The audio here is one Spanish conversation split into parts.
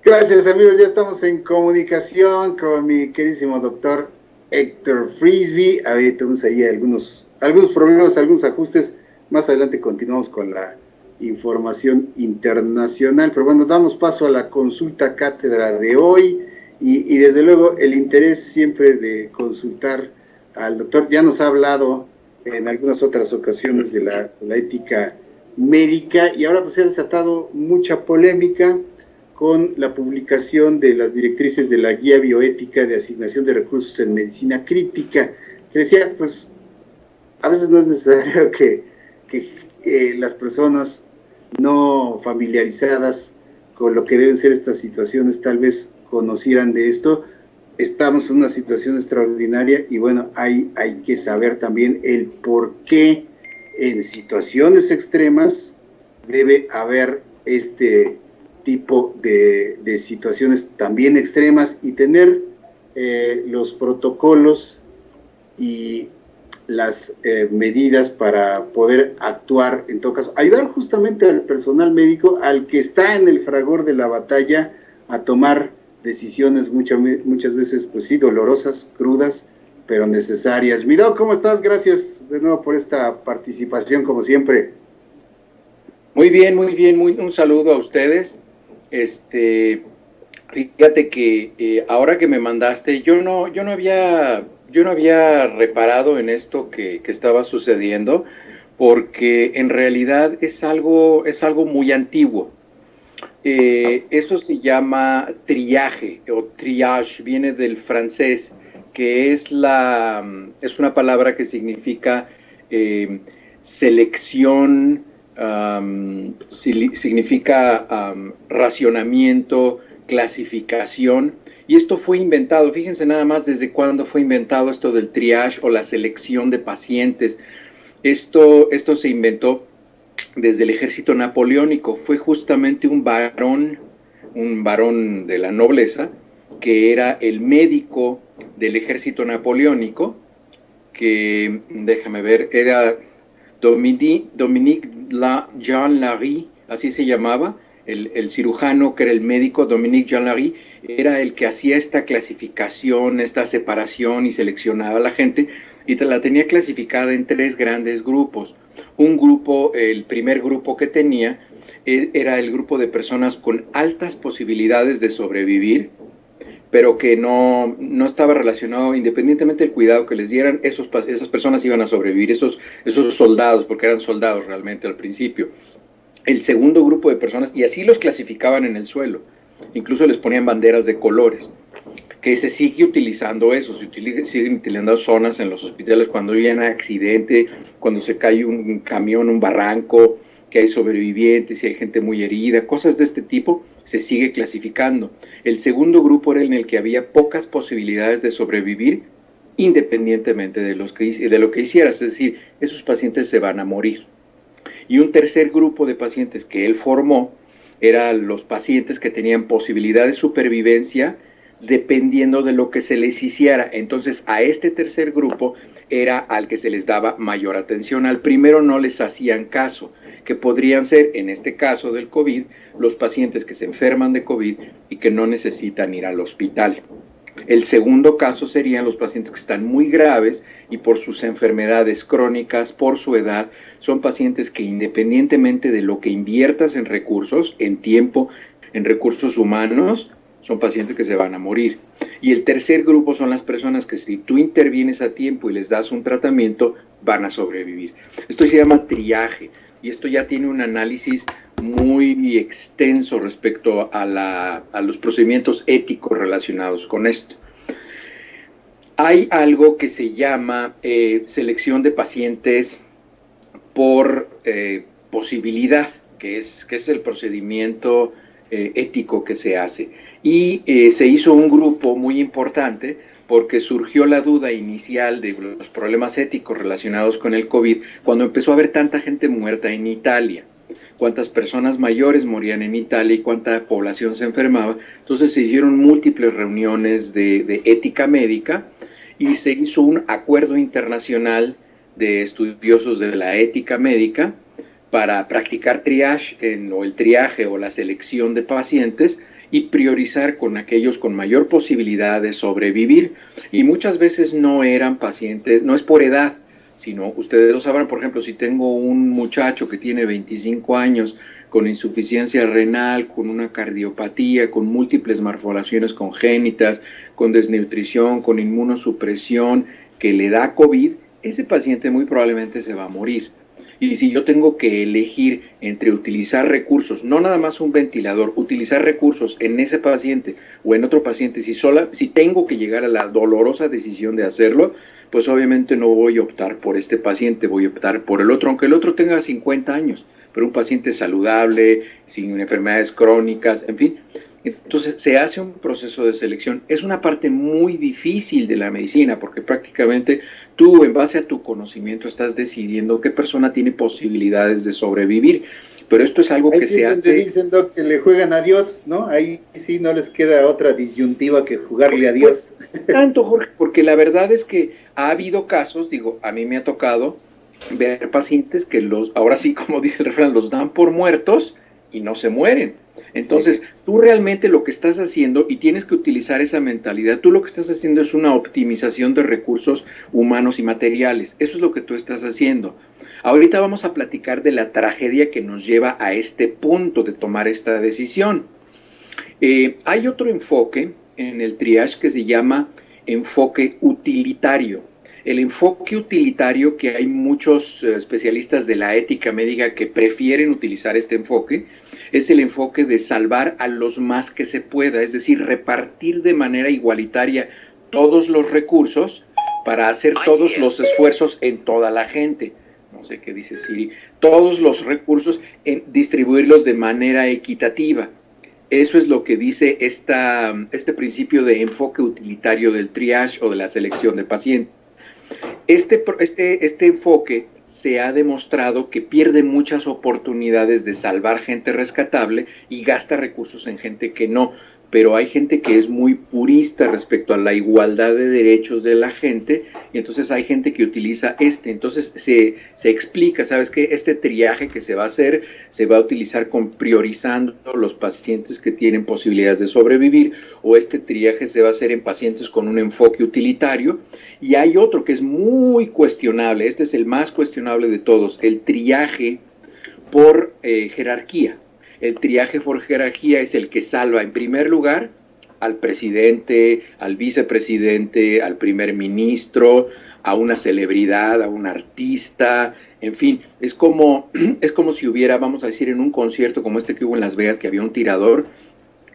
Gracias, amigos. Ya estamos en comunicación con mi queridísimo doctor Héctor Frisby. Ahí tenemos ahí algunos problemas, algunos ajustes. Más adelante continuamos con la información internacional. Pero bueno, damos paso a la consulta cátedra de hoy. Y desde luego el interés siempre de consultar al doctor. Ya nos ha hablado en algunas otras ocasiones de la ética médica y ahora pues se ha desatado mucha polémica con la publicación de las directrices de la Guía Bioética de Asignación de Recursos en Medicina Crítica, que decía, pues, a veces no es necesario que las personas no familiarizadas con lo que deben ser estas situaciones tal vez conocieran de esto. Estamos en una situación extraordinaria y bueno, hay que saber también el por qué en situaciones extremas debe haber este tipo de situaciones también extremas y tener los protocolos y las medidas para poder actuar, en todo caso, ayudar justamente al personal médico, al que está en el fragor de la batalla, a tomar decisiones muchas veces, pues sí, dolorosas, crudas, pero necesarias. Mido, ¿cómo estás? Gracias de nuevo por esta participación, como siempre. Muy bien, un saludo a ustedes. Fíjate que ahora que me mandaste, yo no había reparado en esto que estaba sucediendo, porque en realidad es algo muy antiguo. Eso se llama triaje o triage, viene del francés, que es una palabra que significa selección, significa racionamiento, clasificación, y esto fue inventado, fíjense nada más desde cuándo fue inventado esto del triage o la selección de pacientes. Esto se inventó desde el ejército napoleónico. Fue justamente un varón de la nobleza, que era el médico del ejército napoleónico, que, déjame ver, era Dominique Jean Larrey, así se llamaba, el cirujano que era el médico, Dominique Jean Larrey, era el que hacía esta clasificación, esta separación y seleccionaba a la gente, y la tenía clasificada en 3 grandes grupos. Un grupo, el primer grupo que tenía, era el grupo de personas con altas posibilidades de sobrevivir, pero que no estaba relacionado, independientemente del cuidado que les dieran, esas personas iban a sobrevivir, esos soldados, porque eran soldados realmente al principio. El segundo grupo de personas, y así los clasificaban en el suelo, incluso les ponían banderas de colores, que se sigue utilizando eso, siguen utilizando zonas en los hospitales cuando hay un accidente, cuando se cae un camión, un barranco, que hay sobrevivientes y hay gente muy herida, cosas de este tipo, se sigue clasificando. El segundo grupo era en el que había pocas posibilidades de sobrevivir, independientemente de lo que hicieras, es decir, esos pacientes se van a morir. Y un tercer grupo de pacientes que él formó eran los pacientes que tenían posibilidad de supervivencia dependiendo de lo que se les hiciera. Entonces a este tercer grupo era al que se les daba mayor atención. Al primero no les hacían caso, que podrían ser, en este caso del COVID, los pacientes que se enferman de COVID y que no necesitan ir al hospital. El segundo caso serían los pacientes que están muy graves y por sus enfermedades crónicas, por su edad, son pacientes que independientemente de lo que inviertas en recursos, en tiempo, en recursos humanos, son pacientes que se van a morir. Y el tercer grupo son las personas que si tú intervienes a tiempo y les das un tratamiento, van a sobrevivir. Esto se llama triaje y esto ya tiene un análisis muy extenso respecto a los procedimientos éticos relacionados con esto. Hay algo que se llama selección de pacientes por posibilidad, que es el procedimiento ético que se hace. Y se hizo un grupo muy importante porque surgió la duda inicial de los problemas éticos relacionados con el COVID cuando empezó a haber tanta gente muerta en Italia. Cuántas personas mayores morían en Italia y cuánta población se enfermaba. Entonces se hicieron múltiples reuniones de ética médica y se hizo un acuerdo internacional de estudiosos de la ética médica para practicar triage o el triaje o la selección de pacientes y priorizar con aquellos con mayor posibilidad de sobrevivir. Y muchas veces no eran pacientes, no es por edad, sino ustedes lo sabrán. Por ejemplo, si tengo un muchacho que tiene 25 años con insuficiencia renal, con una cardiopatía, con múltiples malformaciones congénitas, con desnutrición, con inmunosupresión, que le da COVID, ese paciente muy probablemente se va a morir. Y si yo tengo que elegir entre utilizar recursos, no nada más un ventilador, utilizar recursos en ese paciente o en otro paciente, si tengo que llegar a la dolorosa decisión de hacerlo, pues obviamente no voy a optar por este paciente, voy a optar por el otro, aunque el otro tenga 50 años, pero un paciente saludable, sin enfermedades crónicas, en fin. Entonces se hace un proceso de selección. Es una parte muy difícil de la medicina porque prácticamente tú, en base a tu conocimiento, estás decidiendo qué persona tiene posibilidades de sobrevivir. Pero esto es algo ahí que sí se es donde hace... dicen, Doc, que le juegan a Dios, ¿no? Ahí sí no les queda otra disyuntiva que jugarle a Dios. Pues, tanto, Jorge, porque la verdad es que ha habido casos, digo, a mí me ha tocado ver pacientes que ahora sí, como dice el refrán, los dan por muertos y no se mueren. Entonces, tú realmente lo que estás haciendo, y tienes que utilizar esa mentalidad, tú lo que estás haciendo es una optimización de recursos humanos y materiales. Eso es lo que tú estás haciendo. Ahorita vamos a platicar de la tragedia que nos lleva a este punto de tomar esta decisión. Hay otro enfoque en el triage que se llama enfoque utilitario. El enfoque utilitario, que hay muchos especialistas de la ética médica que prefieren utilizar este enfoque, es el enfoque de salvar a los más que se pueda, es decir, repartir de manera igualitaria todos los recursos para hacer todos los esfuerzos en toda la gente. No sé qué dice Siri. Todos los recursos, en distribuirlos de manera equitativa. Eso es lo que dice este principio de enfoque utilitario del triage o de la selección de pacientes. Este enfoque se ha demostrado que pierde muchas oportunidades de salvar gente rescatable y gasta recursos en gente que no. Pero hay gente que es muy purista respecto a la igualdad de derechos de la gente, y entonces hay gente que utiliza entonces se explica, ¿sabes qué? Este triaje que se va a hacer, se va a utilizar priorizando los pacientes que tienen posibilidades de sobrevivir, o este triaje se va a hacer en pacientes con un enfoque utilitario, y hay otro que es muy cuestionable, este es el más cuestionable de todos, el triaje por jerarquía. El triaje por jerarquía es el que salva en primer lugar al presidente, al vicepresidente, al primer ministro, a una celebridad, a un artista, en fin, es como si hubiera, vamos a decir, en un concierto como este que hubo en Las Vegas, que había un tirador,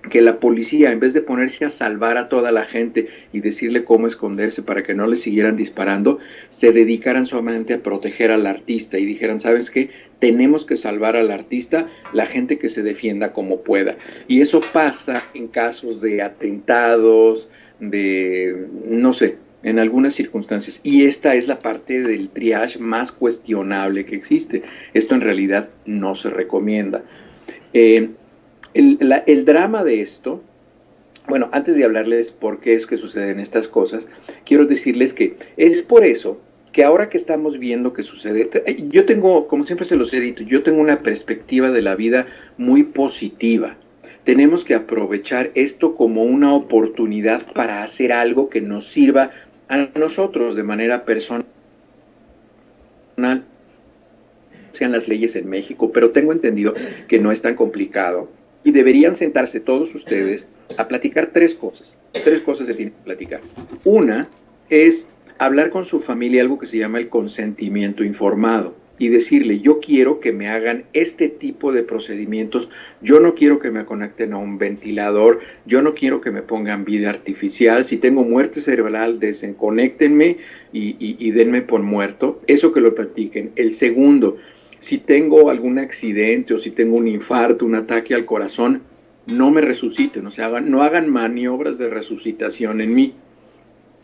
que la policía, en vez de ponerse a salvar a toda la gente y decirle cómo esconderse para que no le siguieran disparando, se dedicaran solamente a proteger al artista y dijeran, ¿sabes qué? Tenemos que salvar al artista, la gente que se defienda como pueda. Y eso pasa en casos de atentados, de, no sé, en algunas circunstancias. Y esta es la parte del triage más cuestionable que existe. Esto en realidad no se recomienda. El drama de esto, bueno, antes de hablarles por qué es que suceden estas cosas, quiero decirles que es por eso que ahora que estamos viendo que sucede, yo tengo, como siempre se los he dicho, yo tengo una perspectiva de la vida muy positiva. Tenemos que aprovechar esto como una oportunidad para hacer algo que nos sirva a nosotros de manera personal, sean las leyes en México, pero tengo entendido que no es tan complicado. Y deberían sentarse todos ustedes a platicar tres cosas se tienen que platicar. Una es hablar con su familia algo que se llama el consentimiento informado y decirle, yo quiero que me hagan este tipo de procedimientos, yo no quiero que me conecten a un ventilador, yo no quiero que me pongan vida artificial, si tengo muerte cerebral, desconéctenme y denme por muerto, eso que lo platiquen. El segundo, si tengo algún accidente o si tengo un infarto, un ataque al corazón, no me resuciten, o sea, no hagan maniobras de resucitación en mí.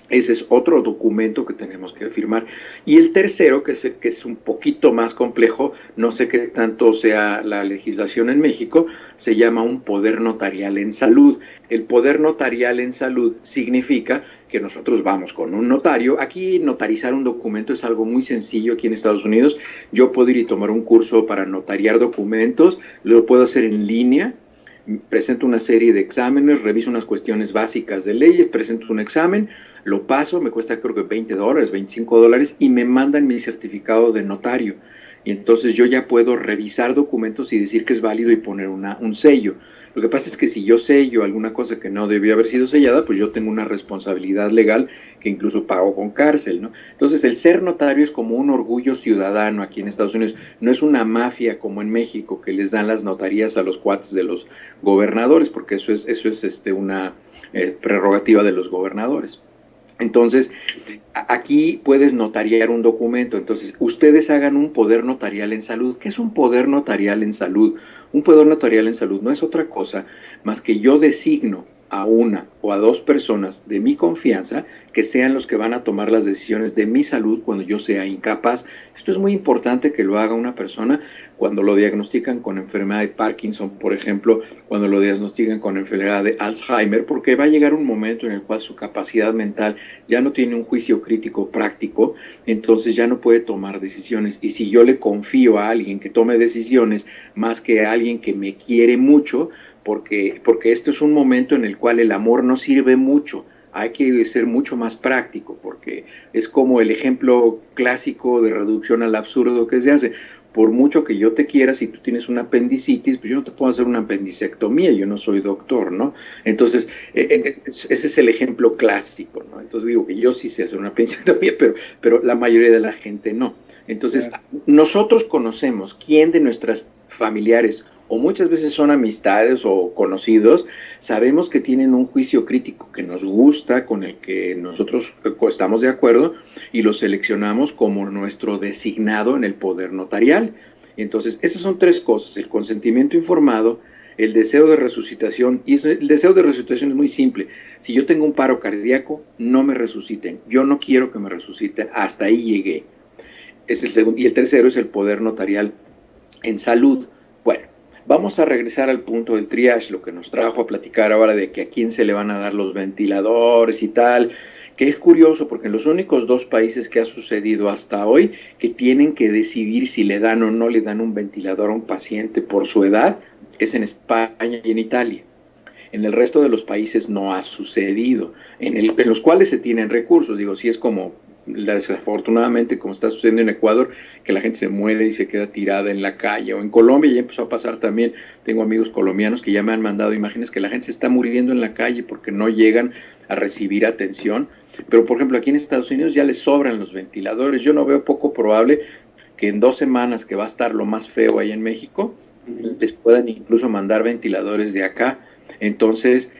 Ese es otro documento que tenemos que firmar. Y el tercero, que es un poquito más complejo, no sé qué tanto sea la legislación en México, se llama un poder notarial en salud. El poder notarial en salud significa que nosotros vamos con un notario. Aquí notarizar un documento es algo muy sencillo aquí en Estados Unidos. Yo puedo ir y tomar un curso para notariar documentos, lo puedo hacer en línea. presento una serie de exámenes, reviso unas cuestiones básicas de leyes, presento un examen, lo paso, me cuesta creo que $20, $25 y me mandan mi certificado de notario. Y entonces yo ya puedo revisar documentos y decir que es válido y poner un sello. Lo que pasa es que si yo sello alguna cosa que no debió haber sido sellada, pues yo tengo una responsabilidad legal que incluso pago con cárcel, ¿no? Entonces el ser notario es como un orgullo ciudadano aquí en Estados Unidos, no es una mafia como en México que les dan las notarías a los cuates de los gobernadores, porque eso es una prerrogativa de los gobernadores. Entonces, aquí puedes notariar un documento. Entonces, ustedes hagan un poder notarial en salud. ¿Qué es un poder notarial en salud? Un poder notarial en salud no es otra cosa más que yo designo a una o a dos personas de mi confianza que sean los que van a tomar las decisiones de mi salud cuando yo sea incapaz. Esto es muy importante que lo haga una persona cuando lo diagnostican con enfermedad de Parkinson, por ejemplo, cuando lo diagnostican con enfermedad de Alzheimer, porque va a llegar un momento en el cual su capacidad mental ya no tiene un juicio crítico práctico, entonces ya no puede tomar decisiones. Y si yo le confío a alguien que tome decisiones más que a alguien que me quiere mucho, porque esto es un momento en el cual el amor no sirve mucho, hay que ser mucho más práctico, porque es como el ejemplo clásico de reducción al absurdo que se hace. Por mucho que yo te quiera, si tú tienes una apendicitis, pues yo no te puedo hacer una apendicectomía, yo no soy doctor, ¿no? Entonces, ese es el ejemplo clásico, ¿no? Entonces digo que yo sí sé hacer una apendicectomía, pero la mayoría de la gente no. Entonces, nosotros conocemos quién de nuestras familiares o muchas veces son amistades o conocidos, sabemos que tienen un juicio crítico que nos gusta, con el que nosotros estamos de acuerdo y lo seleccionamos como nuestro designado en el poder notarial. Entonces, esas son tres cosas: el consentimiento informado, el deseo de resucitación, y el deseo de resucitación es muy simple. Si yo tengo un paro cardíaco, no me resuciten, yo no quiero que me resuciten, hasta ahí llegué. Es el segundo, y el tercero es el poder notarial en salud. Bueno, vamos a regresar al punto del triage, lo que nos trajo a platicar ahora de que a quién se le van a dar los ventiladores y tal, que es curioso porque en los únicos dos países que ha sucedido hasta hoy que tienen que decidir si le dan o no le dan un ventilador a un paciente por su edad es en España y en Italia. En el resto de los países no ha sucedido, en los cuales se tienen recursos. Digo, si es como desafortunadamente como está sucediendo en Ecuador, que la gente se muere y se queda tirada en la calle, o en Colombia ya empezó a pasar también. Tengo amigos colombianos que ya me han mandado imágenes que la gente se está muriendo en la calle porque no llegan a recibir atención. Pero por ejemplo aquí en Estados Unidos ya les sobran los ventiladores. Yo no veo poco probable que en 2 semanas, que va a estar lo más feo ahí en México, les puedan incluso mandar ventiladores de acá. Entonces,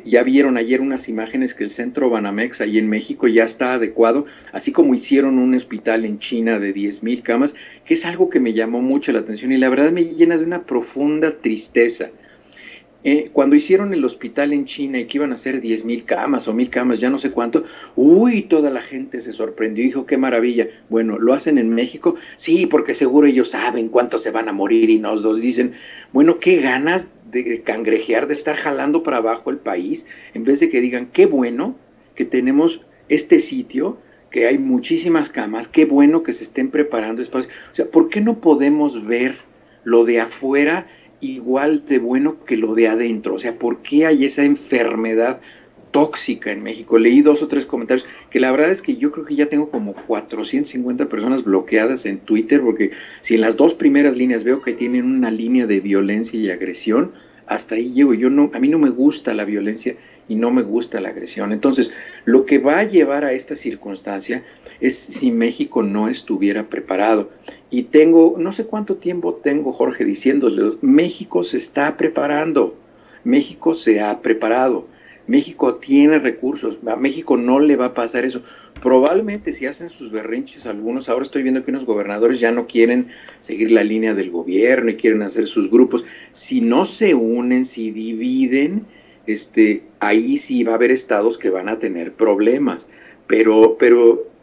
ya vieron ayer unas imágenes que el centro Banamex ahí en México ya está adecuado, así como hicieron un hospital en China de 10,000 camas, que es algo que me llamó mucho la atención y la verdad me llena de una profunda tristeza. Cuando hicieron el hospital en China y que iban a hacer 10,000 camas o 1,000 camas, ya no sé cuánto, uy, toda la gente se sorprendió y dijo, qué maravilla. Bueno, ¿lo hacen en México? Sí, porque seguro ellos saben cuántos se van a morir y nos los dicen. Bueno, qué ganas de cangrejear, de estar jalando para abajo el país, en vez de que digan, qué bueno que tenemos este sitio, que hay muchísimas camas, qué bueno que se estén preparando espacios. O sea, ¿por qué no podemos ver lo de afuera igual de bueno que lo de adentro? O sea, ¿por qué hay esa enfermedad tóxica en México? Leí 2 o 3 comentarios que la verdad es que yo creo que ya tengo como 450 personas bloqueadas en Twitter, porque si en las dos primeras líneas veo que tienen una línea de violencia y agresión, hasta ahí llego. A mí no me gusta la violencia y no me gusta la agresión. Entonces, lo que va a llevar a esta circunstancia es si México no estuviera preparado. Y no sé cuánto tiempo tengo, Jorge, diciéndole, México se está preparando, México se ha preparado, México tiene recursos, a México no le va a pasar eso. Probablemente si hacen sus berrinches algunos, ahora estoy viendo que unos gobernadores ya no quieren seguir la línea del gobierno y quieren hacer sus grupos. Si no se unen, si dividen, ahí sí va a haber estados que van a tener problemas. Pero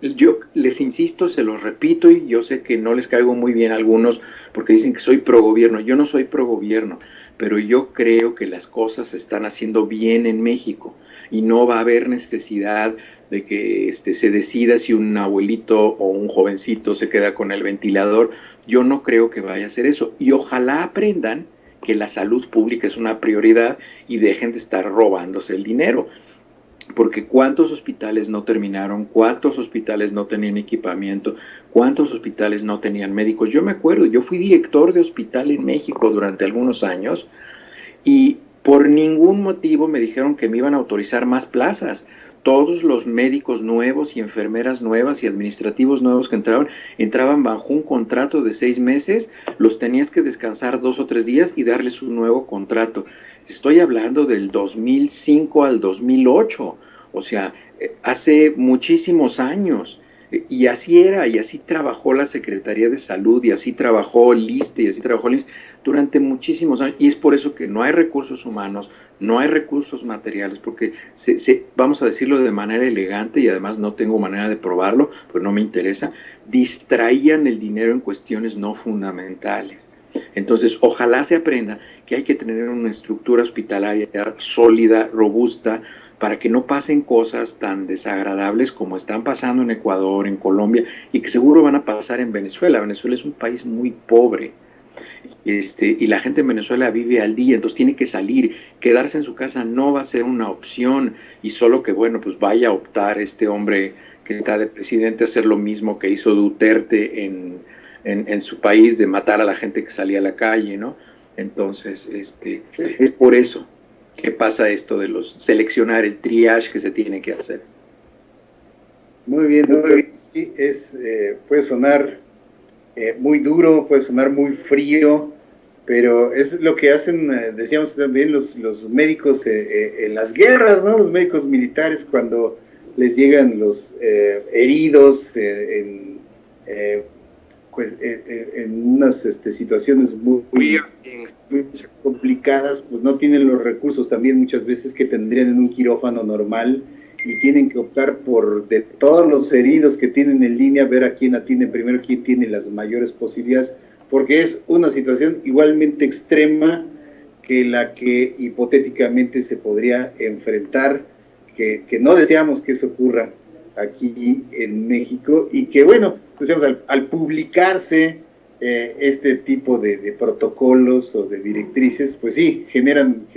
yo les insisto, se los repito, y yo sé que no les caigo muy bien a algunos porque dicen que soy pro gobierno. Yo no soy pro gobierno, pero yo creo que las cosas se están haciendo bien en México y no va a haber necesidad de que se decida si un abuelito o un jovencito se queda con el ventilador. Yo no creo que vaya a ser eso, y ojalá aprendan que la salud pública es una prioridad y dejen de estar robándose el dinero. Porque cuántos hospitales no terminaron, cuántos hospitales no tenían equipamiento, cuántos hospitales no tenían médicos. Yo me acuerdo, yo fui director de hospital en México durante algunos años y por ningún motivo me dijeron que me iban a autorizar más plazas. Todos los médicos nuevos y enfermeras nuevas y administrativos nuevos que entraban bajo un contrato de 6 meses, los tenías que descansar 2 o 3 días y darles un nuevo contrato. Estoy hablando del 2005 al 2008, o sea, hace muchísimos años. Y así era, y así trabajó la Secretaría de Salud, y así trabajó el ISSSTE, y así trabajó el IMSS durante muchísimos años, y es por eso que no hay recursos humanos, no hay recursos materiales, porque vamos a decirlo de manera elegante, y además no tengo manera de probarlo, pues no me interesa, distraían el dinero en cuestiones no fundamentales. Entonces, ojalá se aprenda que hay que tener una estructura hospitalaria sólida, robusta, para que no pasen cosas tan desagradables como están pasando en Ecuador, en Colombia, y que seguro van a pasar en Venezuela. Venezuela es un país muy pobre, y la gente en Venezuela vive al día, entonces tiene que salir. Quedarse en su casa no va a ser una opción, y solo que, bueno, pues vaya a optar este hombre que está de presidente a hacer lo mismo que hizo Duterte en su país, de matar a la gente que salía a la calle, ¿no? Entonces, es por eso que pasa esto de seleccionar el triage que se tiene que hacer. Muy bien, doctor. Sí, puede sonar muy duro, puede sonar muy frío, pero es lo que hacen, decíamos también, los médicos en las guerras, ¿no? Los médicos militares cuando les llegan los heridos en unas situaciones muy complicadas, pues no tienen los recursos también muchas veces que tendrían en un quirófano normal, y tienen que optar por, de todos los heridos que tienen en línea, ver a quién atiende primero, quién tiene las mayores posibilidades, porque es una situación igualmente extrema que la que hipotéticamente se podría enfrentar, que no deseamos que eso ocurra aquí en México, y que, bueno, decíamos, al publicarse este tipo de protocolos o de directrices, pues sí, generan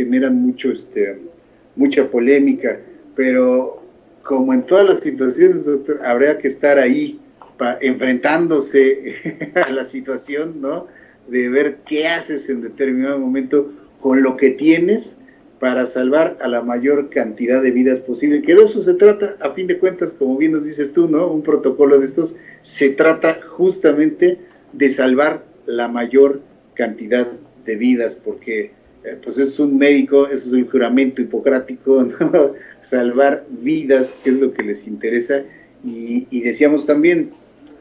mucha polémica, pero como en todas las situaciones, doctor, habría que estar ahí enfrentándose a la situación, ¿no? De ver qué haces en determinado momento con lo que tienes para salvar a la mayor cantidad de vidas posible, que de eso se trata, a fin de cuentas, como bien nos dices tú, ¿no? Un protocolo de estos se trata justamente de salvar la mayor cantidad de vidas, porque pues es un médico, eso es el juramento hipocrático, ¿no? Salvar vidas, que es lo que les interesa, y decíamos también,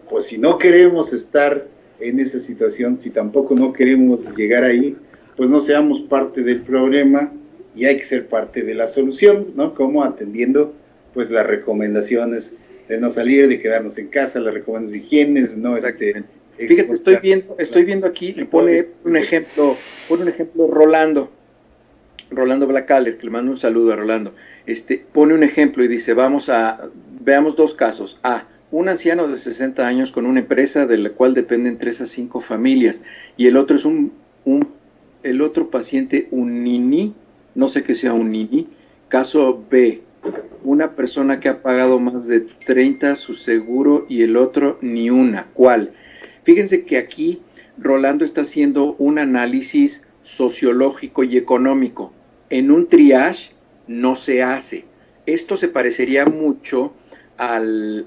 pues si no queremos estar en esa situación, si tampoco no queremos llegar ahí, pues no seamos parte del problema, y hay que ser parte de la solución, ¿no? Como atendiendo pues las recomendaciones de no salir, de quedarnos en casa, las recomendaciones de higiene, ¿no? Fíjate, estoy viendo aquí, le pone un ejemplo Rolando Blacaller, que le mando un saludo a Rolando. Pone un ejemplo y dice, veamos 2 casos. Un anciano de 60 años con una empresa de la cual dependen 3 a 5 familias, y el otro es el otro paciente, un niní, no sé qué sea un niní. Caso B, una persona que ha pagado más de 30 su seguro y el otro ni una. ¿Cuál? Fíjense que aquí Rolando está haciendo un análisis sociológico y económico. En un triage no se hace. Esto se parecería mucho al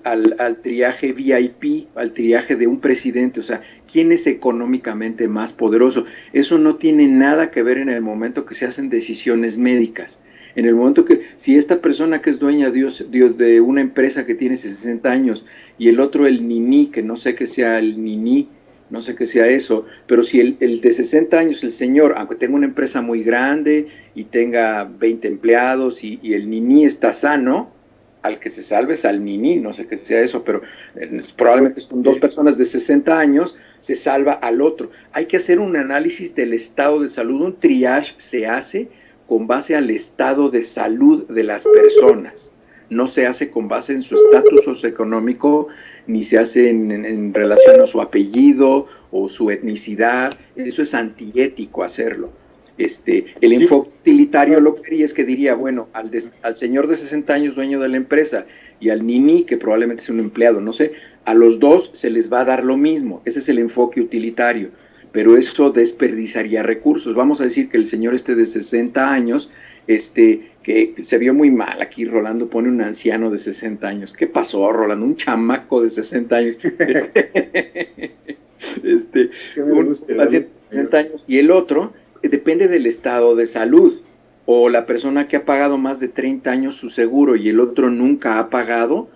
triaje VIP, al triaje de un presidente, o sea, ¿quién es económicamente más poderoso? Eso no tiene nada que ver en el momento que se hacen decisiones médicas. En el momento que, si esta persona que es dueña de una empresa que tiene 60 años y el otro el niní, que no sé qué sea el niní, no sé qué sea eso, pero si el de 60 años, el señor, aunque tenga una empresa muy grande y tenga 20 empleados y el niní está sano, al que se salve es al niní, no sé qué sea eso, pero probablemente son 2 personas de 60 años, se salva al otro. Hay que hacer un análisis del estado de salud, un triage se hace con base al estado de salud de las personas, no se hace con base en su estatus socioeconómico, ni se hace en relación a su apellido o su etnicidad. Eso es antiético hacerlo. El enfoque utilitario lo que haría es que diría, bueno, al señor de 60 años dueño de la empresa y al nini, que probablemente es un empleado, no sé, a los dos se les va a dar lo mismo. Ese es el enfoque utilitario, pero eso desperdiciaría recursos. Vamos a decir que el señor de 60 años, que se vio muy mal. Aquí Rolando pone un anciano de 60 años. ¿Qué pasó, Rolando? Un chamaco de 60 años. Un paciente de 60 años. Y el otro depende del estado de salud. O la persona que ha pagado más de 30 años su seguro y el otro nunca ha pagado.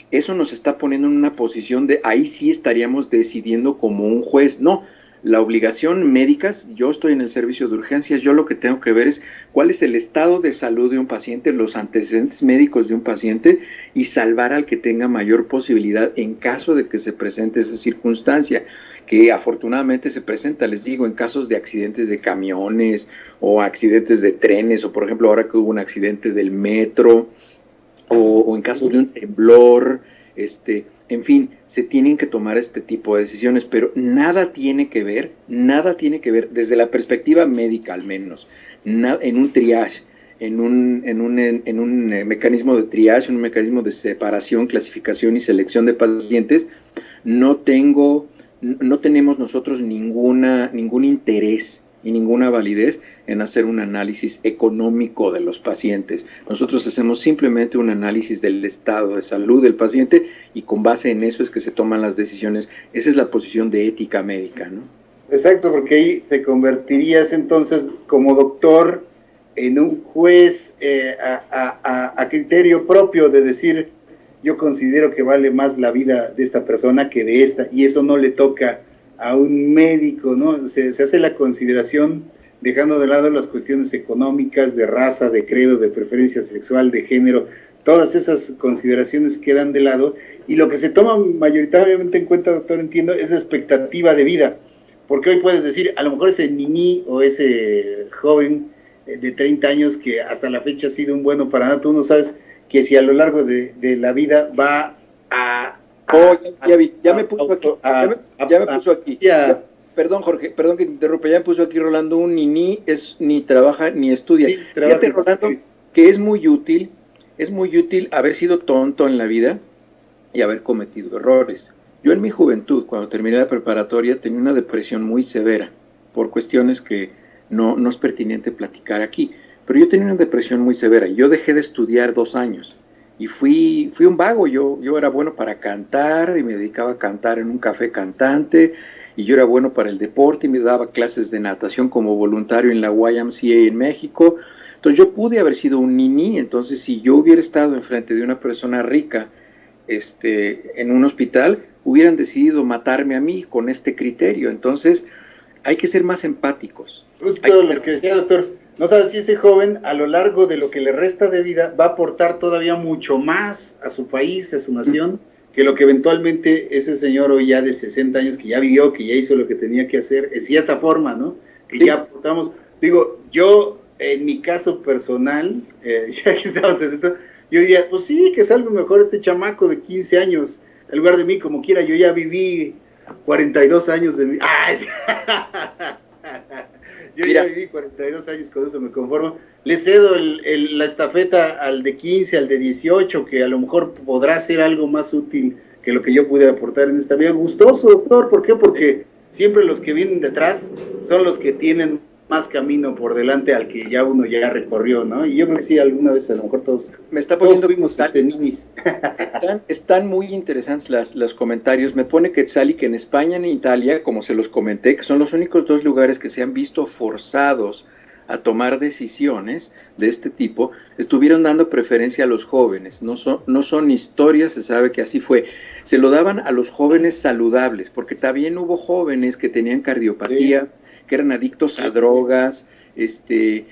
Eso nos está poniendo en una posición de, ahí sí estaríamos decidiendo como un juez. No, la obligación médica, yo estoy en el servicio de urgencias, yo lo que tengo que ver es cuál es el estado de salud de un paciente, los antecedentes médicos de un paciente y salvar al que tenga mayor posibilidad en caso de que se presente esa circunstancia, que afortunadamente se presenta, les digo, en casos de accidentes de camiones o accidentes de trenes, o por ejemplo ahora que hubo un accidente del metro, o en caso de un temblor, en fin, se tienen que tomar este tipo de decisiones, pero nada tiene que ver, desde la perspectiva médica al menos, en un triage, en un mecanismo de triage, en un mecanismo de separación, clasificación y selección de pacientes, no tenemos nosotros ningún interés y ninguna validez en hacer un análisis económico de los pacientes. Nosotros hacemos simplemente un análisis del estado de salud del paciente y con base en eso es que se toman las decisiones. Esa es la posición de ética médica, ¿no? Exacto, porque ahí te convertirías entonces como doctor en un juez a criterio propio de decir, yo considero que vale más la vida de esta persona que de esta, y eso no le toca a un médico, ¿no? Se hace la consideración dejando de lado las cuestiones económicas, de raza, de credo, de preferencia sexual, de género. Todas esas consideraciones quedan de lado, y lo que se toma mayoritariamente en cuenta, doctor, entiendo, es la expectativa de vida, porque hoy puedes decir, a lo mejor ese niñí o ese joven de 30 años que hasta la fecha ha sido un bueno para nada, tú no sabes que si a lo largo de la vida va a... ya me puso aquí. Ya me puso aquí. Perdón, Jorge, perdón que te interrumpa. Ya me puso aquí Rolando, un ni trabaja ni estudia. Sí, fíjate, Rolando, que es muy útil haber sido tonto en la vida y haber cometido errores. Yo en mi juventud, cuando terminé la preparatoria, tenía una depresión muy severa por cuestiones que no es pertinente platicar aquí. Pero yo tenía una depresión muy severa y yo dejé de estudiar 2 años y fui un vago. Yo era bueno para cantar y me dedicaba a cantar en un café cantante, y yo era bueno para el deporte y me daba clases de natación como voluntario en la YMCA en México. Entonces yo pude haber sido un niño. Entonces si yo hubiera estado enfrente de una persona rica en un hospital, hubieran decidido matarme a mí con este criterio. Entonces hay que ser más empáticos. Justo lo que decía, doctor. No sabes si ese joven, a lo largo de lo que le resta de vida, va a aportar todavía mucho más a su país, a su nación, que lo que eventualmente ese señor hoy ya de 60 años, que ya vivió, que ya hizo lo que tenía que hacer, en cierta forma, ¿no? Que sí. Ya aportamos. Digo, yo, en mi caso personal, ya que estamos en esto, yo diría, pues sí, que salga mejor este chamaco de 15 años, en lugar de mí, como quiera, yo ya viví 42 años de mi... ¡Ah! Yo ya viví 42 años, con eso me conformo. Le cedo la estafeta al de 15, al de 18, que a lo mejor podrá ser algo más útil que lo que yo pude aportar en esta vida. Gustoso, doctor, ¿por qué? Porque siempre los que vienen detrás son los que tienen más camino por delante al que ya uno ya recorrió, ¿no? Y yo creo que sí, alguna vez a lo mejor todos fuimos ninis. Están muy interesantes los comentarios. Me pone Quetzali que en España y en Italia, como se los comenté, que son los únicos 2 lugares que se han visto forzados a tomar decisiones de este tipo, estuvieron dando preferencia a los jóvenes. No son historias, se sabe que así fue. Se lo daban a los jóvenes saludables, porque también hubo jóvenes que tenían cardiopatías, sí, que eran adictos a drogas, que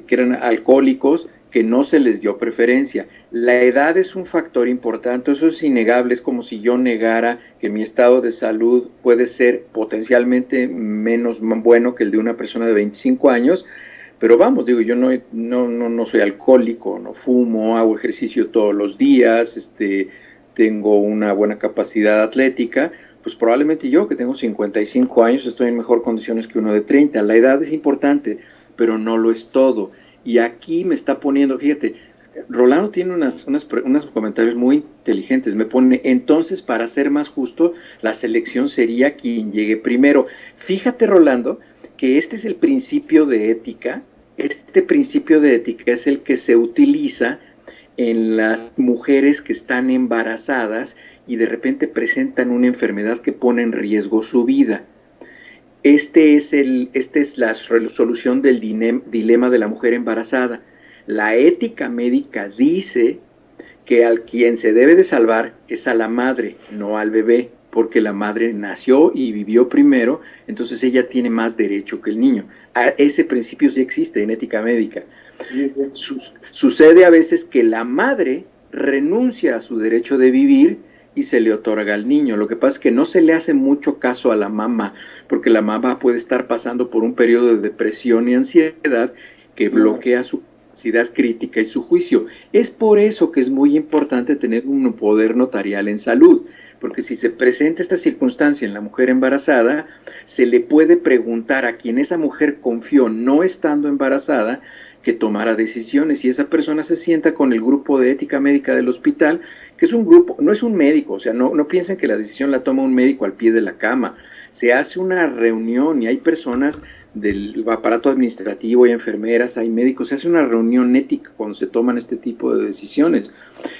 eran alcohólicos, que no se les dio preferencia. La edad es un factor importante, eso es innegable. Es como si yo negara que mi estado de salud puede ser potencialmente menos bueno que el de una persona de 25 años, pero vamos, digo, yo no soy alcohólico, no fumo, hago ejercicio todos los días, tengo una buena capacidad atlética. Pues probablemente yo, que tengo 55 años, estoy en mejor condiciones que uno de 30. La edad es importante, pero no lo es todo. Y aquí me está poniendo, fíjate, Rolando tiene unos comentarios muy inteligentes. Me pone, entonces, para ser más justo, la selección sería quien llegue primero. Fíjate, Rolando, que este es el principio de ética. Este principio de ética es el que se utiliza en las mujeres que están embarazadas y de repente presentan una enfermedad que pone en riesgo su vida. Esta es la solución del dilema de la mujer embarazada. La ética médica dice que al quien se debe de salvar es a la madre, no al bebé, porque la madre nació y vivió primero, entonces ella tiene más derecho que el niño. Ese principio sí existe en ética médica. Sucede a veces que la madre renuncia a su derecho de vivir y se le otorga al niño. Lo que pasa es que no se le hace mucho caso a la mamá, porque la mamá puede estar pasando por un periodo de depresión y ansiedad que bloquea su capacidad crítica y su juicio. Es por eso que es muy importante tener un poder notarial en salud, porque si se presenta esta circunstancia en la mujer embarazada, se le puede preguntar a quien esa mujer confió no estando embarazada que tomara decisiones, y esa persona se sienta con el grupo de ética médica del hospital, que es un grupo, no es un médico, o sea, no piensen que la decisión la toma un médico al pie de la cama. Se hace una reunión y hay personas del aparato administrativo, hay enfermeras, hay médicos, se hace una reunión ética cuando se toman este tipo de decisiones.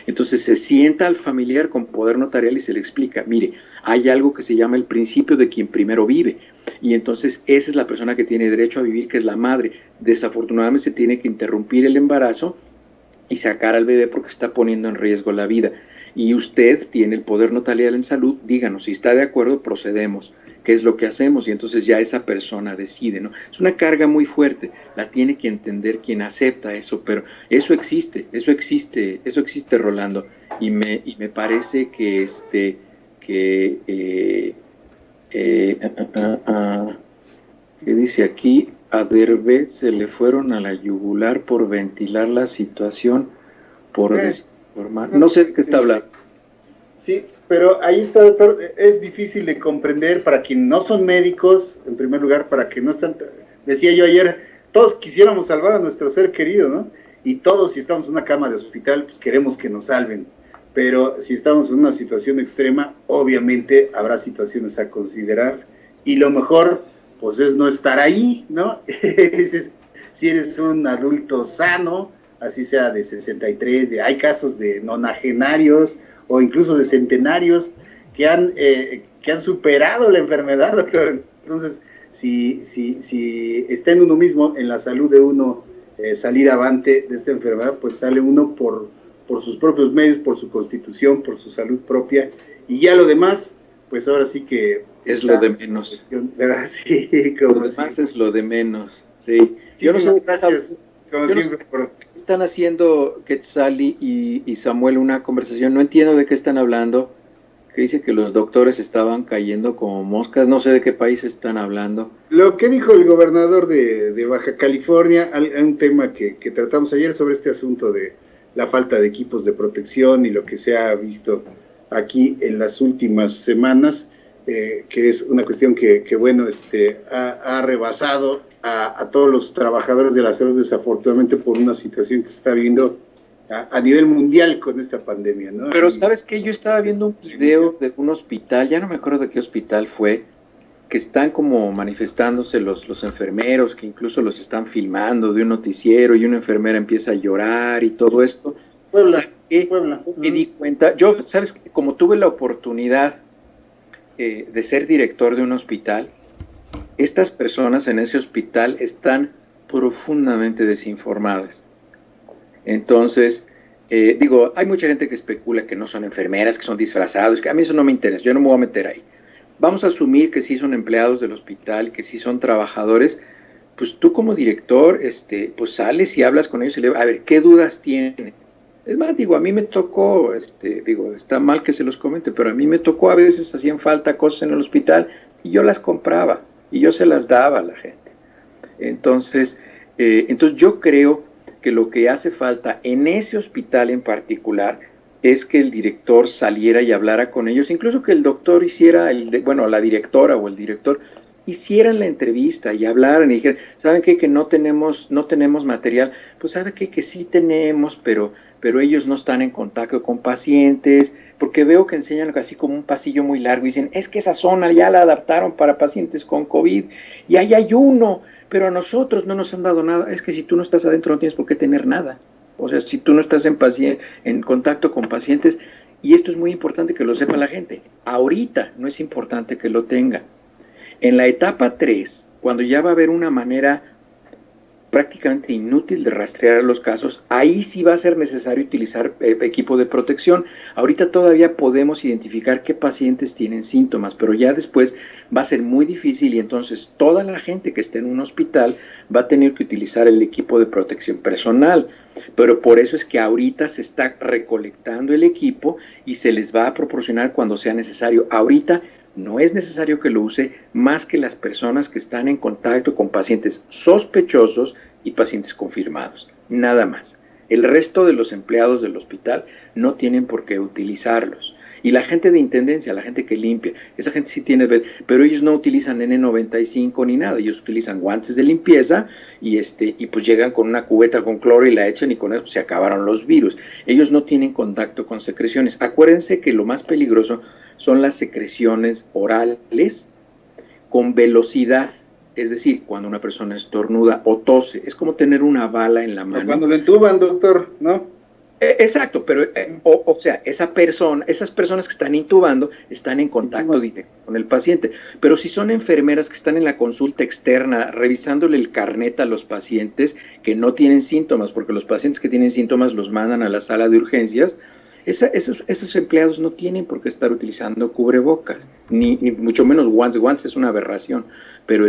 Entonces se sienta al familiar con poder notarial y se le explica, mire, hay algo que se llama el principio de quien primero vive, y entonces esa es la persona que tiene derecho a vivir, que es la madre. Desafortunadamente se tiene que interrumpir el embarazo y sacar al bebé porque está poniendo en riesgo la vida. Y usted tiene el poder notarial en salud, díganos, si está de acuerdo, procedemos. ¿Qué es lo que hacemos? Y entonces ya esa persona decide, ¿no? Es una carga muy fuerte, la tiene que entender quien acepta eso, pero eso existe, Rolando, y me parece que ¿qué dice aquí? A Derbez se le fueron a la yugular por ventilar la situación, por desinformar. No sé de qué está hablando. Sí, pero ahí está, doctor, es difícil de comprender para quienes no son médicos, en primer lugar, para que no están, decía yo ayer, todos quisiéramos salvar a nuestro ser querido, ¿no? Y todos, si estamos en una cama de hospital, pues queremos que nos salven, pero si estamos en una situación extrema, obviamente habrá situaciones a considerar, y lo mejor, pues es no estar ahí, ¿no? Si eres un adulto sano, así sea de 63, hay casos de nonagenarios, o incluso de centenarios que han superado la enfermedad, doctor. Entonces, si está en uno mismo, en la salud de uno, salir avante de esta enfermedad, pues sale uno por sus propios medios, por su constitución, por su salud propia, y ya lo demás, pues ahora sí que... Es lo de menos. Sí, como lo demás es lo de menos, sí. Yo no sé, gracias. Como siempre, están haciendo Quetzali y Samuel una conversación, no entiendo de qué están hablando, que dice que los doctores estaban cayendo como moscas, no sé de qué país están hablando. Lo que dijo el gobernador de Baja California, un tema que tratamos ayer sobre este asunto de la falta de equipos de protección y lo que se ha visto aquí en las últimas semanas, que es una cuestión que bueno, ha rebasado a todos los trabajadores de la salud, desafortunadamente, por una situación que se está viviendo a nivel mundial con esta pandemia, ¿no? Pero ¿sabes qué? Yo estaba viendo un video de un hospital, ya no me acuerdo de qué hospital fue, que están como manifestándose los enfermeros, que incluso los están filmando de un noticiero y una enfermera empieza a llorar y todo esto. Puebla. Me di cuenta, yo, ¿sabes? Como tuve la oportunidad de ser director de un hospital, estas personas en ese hospital están profundamente desinformadas. Entonces, hay mucha gente que especula que no son enfermeras, que son disfrazados, que a mí eso no me interesa, yo no me voy a meter ahí. Vamos a asumir que sí son empleados del hospital, que sí son trabajadores. Pues tú como director, pues sales y hablas con ellos y le a ver, ¿qué dudas tienen? Es más, a mí me tocó, está mal que se los comente, pero a mí me tocó, a veces hacían falta cosas en el hospital y yo las compraba y yo se las daba a la gente. Entonces yo creo que lo que hace falta en ese hospital en particular es que el director saliera y hablara con ellos, incluso que el doctor hiciera, la directora o el director hicieran la entrevista y hablaran y dijeran, ¿saben qué? Que no tenemos material. Pues ¿sabe qué? Que sí tenemos, pero ellos no están en contacto con pacientes, porque veo que enseñan así como un pasillo muy largo y dicen, es que esa zona ya la adaptaron para pacientes con COVID y ahí hay uno, pero a nosotros no nos han dado nada. Es que si tú no estás adentro no tienes por qué tener nada. O sea, si tú no estás en contacto con pacientes, y esto es muy importante que lo sepa la gente, ahorita no es importante que lo tenga. En la etapa 3, cuando ya va a haber una manera prácticamente inútil de rastrear los casos, ahí sí va a ser necesario utilizar equipo de protección. Ahorita todavía podemos identificar qué pacientes tienen síntomas, pero ya después va a ser muy difícil y entonces toda la gente que esté en un hospital va a tener que utilizar el equipo de protección personal. Pero por eso es que ahorita se está recolectando el equipo y se les va a proporcionar cuando sea necesario. Ahorita no es necesario que lo use más que las personas que están en contacto con pacientes sospechosos y pacientes confirmados, nada más. El resto de los empleados del hospital no tienen por qué utilizarlos. Y la gente de intendencia, la gente que limpia, esa gente sí tiene, pero ellos no utilizan N95 ni nada, ellos utilizan guantes de limpieza y pues llegan con una cubeta con cloro y la echan y con eso se acabaron los virus. Ellos no tienen contacto con secreciones. Acuérdense que lo más peligroso son las secreciones orales con velocidad, es decir, cuando una persona estornuda o tose, es como tener una bala en la mano. Cuando lo entuban, doctor, ¿no? Exacto, pero o sea, esas personas que están intubando están en contacto directo con el paciente, pero si son enfermeras que están en la consulta externa revisándole el carnet a los pacientes que no tienen síntomas, porque los pacientes que tienen síntomas los mandan a la sala de urgencias, esos empleados no tienen por qué estar utilizando cubrebocas, ni mucho menos guantes. Guantes es una aberración, pero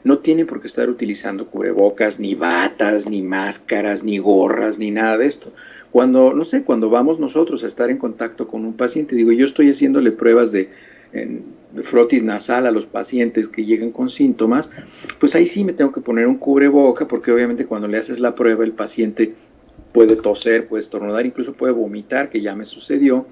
no tienen por qué estar utilizando cubrebocas, ni batas, ni máscaras, ni gorras, ni nada de esto. Cuando vamos nosotros a estar en contacto con un paciente, digo, yo estoy haciéndole pruebas de frotis nasal a los pacientes que llegan con síntomas, pues ahí sí me tengo que poner un cubreboca, porque obviamente cuando le haces la prueba el paciente puede toser, puede estornudar, incluso puede vomitar, que ya me sucedió,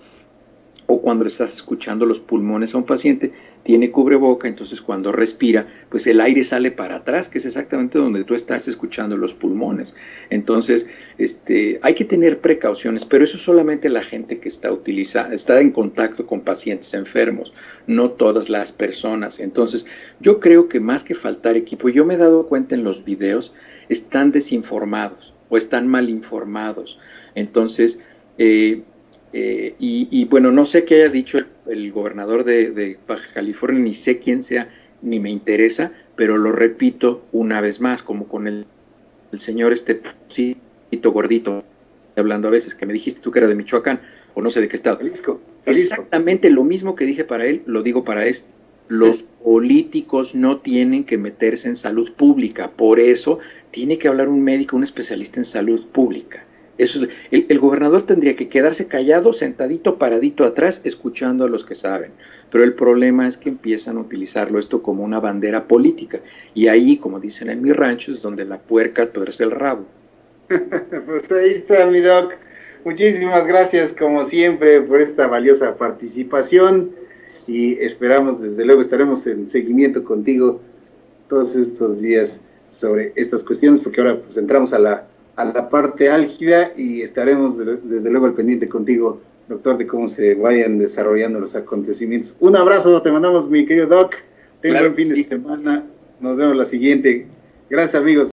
o cuando le estás escuchando los pulmones a un paciente, tiene cubreboca, entonces cuando respira, pues el aire sale para atrás, que es exactamente donde tú estás escuchando los pulmones. Entonces, hay que tener precauciones, pero eso solamente la gente que está en contacto con pacientes enfermos, no todas las personas. Entonces, yo creo que más que faltar equipo, yo me he dado cuenta en los videos, están desinformados o están mal informados. Entonces, bueno, no sé qué haya dicho el gobernador de Baja California, ni sé quién sea, ni me interesa, pero lo repito una vez más, como con el señor gordito, hablando a veces, que me dijiste tú que era de Michoacán, o no sé de qué estado. Jalisco. Exactamente lo mismo que dije para él, lo digo para este. Los políticos no tienen que meterse en salud pública, por eso tiene que hablar un médico, un especialista en salud pública. Eso es, el gobernador tendría que quedarse callado, sentadito, paradito atrás, escuchando a los que saben. Pero el problema es que empiezan a utilizarlo esto como una bandera política. Y ahí, como dicen en mi rancho, es donde la puerca tuerce el rabo. Pues ahí está, mi doc. Muchísimas gracias, como siempre, por esta valiosa participación. Y esperamos, desde luego, estaremos en seguimiento contigo todos estos días sobre estas cuestiones, porque ahora pues entramos a la parte álgida y estaremos desde luego al pendiente contigo, doctor, de cómo se vayan desarrollando los acontecimientos. Un abrazo, te mandamos, mi querido doc. Ten buen fin de semana. Nos vemos la siguiente. Gracias, amigos.